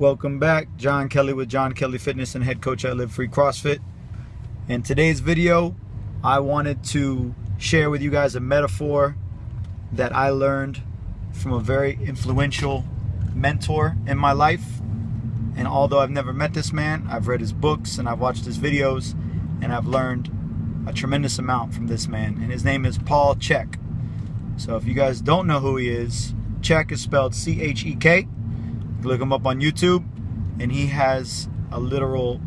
Welcome back. John Kelly with John Kelly Fitness and head coach at Live Free CrossFit. In today's video, I wanted to share with you guys a metaphor that I learned from a very influential mentor in my life. And although I've never met this man, I've read his books and I've watched his videos, and I've learned a tremendous amount from this man. And his name is Paul Chek. So if you guys don't know who he is, Chek is spelled C-H-E-K. Look him up on YouTube, and he has a literal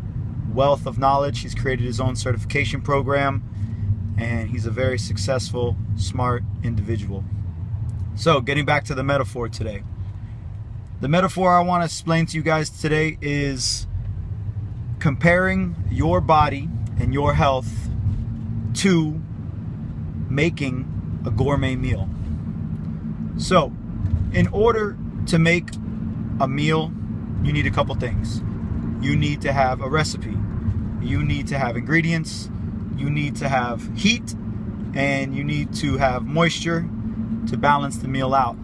wealth of knowledge. He's created his own certification program, and he's a very successful, smart individual. So getting back to the metaphor today. The metaphor I want to explain to you guys today is comparing your body and your health to making a gourmet meal. So in order to make a meal, you need a couple things. You need to have a recipe. You need to have ingredients. You need to have heat, and you need to have moisture to balance the meal out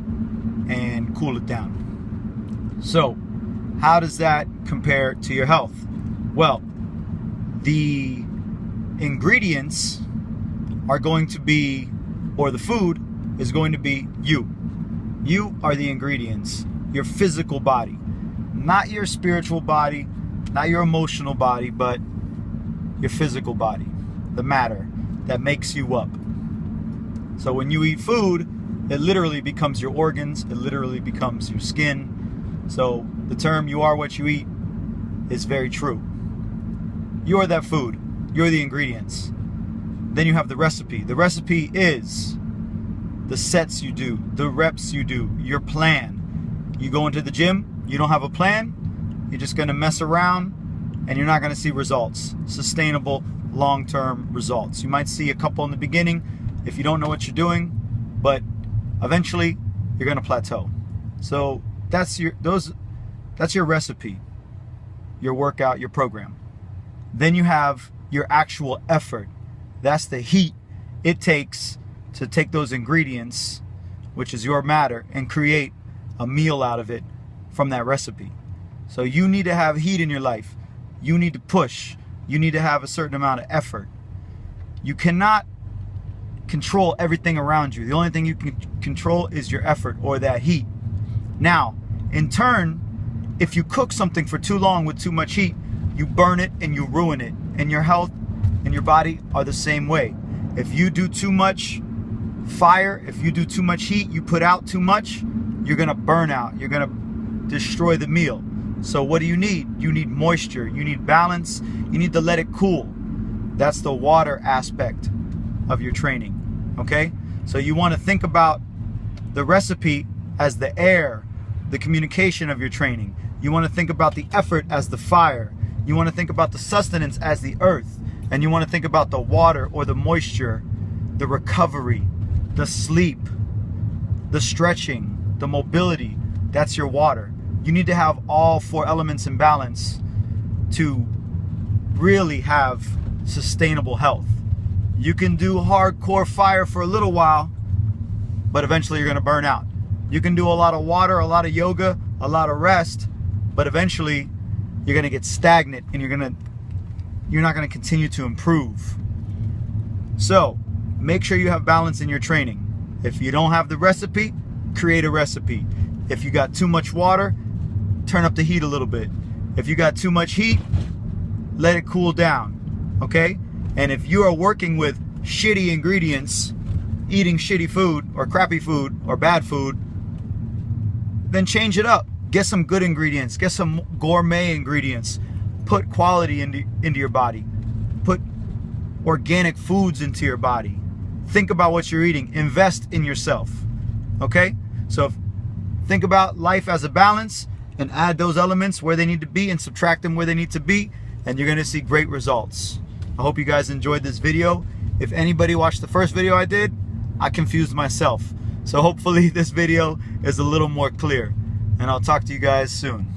and cool it down. So, how does that compare to your health? Well, the ingredients are going to be, or the food is going to be you. You are the ingredients. Your physical body, not your spiritual body, not your emotional body, but your physical body, the matter that makes you up. So when you eat food, it literally becomes your organs, it literally becomes your skin. So the term "you are what you eat" is very true. You're that food, you're the ingredients. Then you have the recipe. The recipe is the sets you do, the reps you do, your plan. You go into the gym, you don't have a plan, you're just gonna mess around, and you're not gonna see results, sustainable, long-term results. You might see a couple in the beginning if you don't know what you're doing, but eventually you're gonna plateau. So that's your recipe, your workout, your program. Then you have your actual effort. That's the heat it takes to take those ingredients, which is your matter, and create a meal out of it from that recipe. So you need to have heat in your life. You need to push. You need to have a certain amount of effort. You cannot control everything around you. The only thing you can control is your effort, or that heat. Now, in turn, if you cook something for too long with too much heat, you burn it and you ruin it. And your health and your body are the same way. If you do too much fire, if you do too much heat, you put out too much, you're gonna burn out, you're gonna destroy the meal. So what do you need? You need moisture, you need balance, you need to let it cool. That's the water aspect of your training, okay? So you wanna think about the recipe as the air, the communication of your training. You wanna think about the effort as the fire. You wanna think about the sustenance as the earth. And you wanna think about the water, or the moisture, the recovery, the sleep, the stretching, the mobility. That's your water. You need to have all four elements in balance to really have sustainable health. You can do hardcore fire for a little while, but eventually you're gonna burn out. You can do a lot of water, a lot of yoga, a lot of rest, but eventually you're gonna get stagnant, and you're not gonna continue to improve. So make sure you have balance in your training. If you don't have the recipe, create a recipe. If you got too much water, turn up the heat a little bit. If you got too much heat, let it cool down, okay? And if you are working with shitty ingredients, eating shitty food, or crappy food, or bad food, then change it up. Get some good ingredients, get some gourmet ingredients. Put quality into your body. Put organic foods into your body. Think about what you're eating. Invest in yourself. Okay? So think about life as a balance, and add those elements where they need to be and subtract them where they need to be, and you're gonna see great results. I hope you guys enjoyed this video. If anybody watched the first video I did, I confused myself. So hopefully this video is a little more clear, and I'll talk to you guys soon.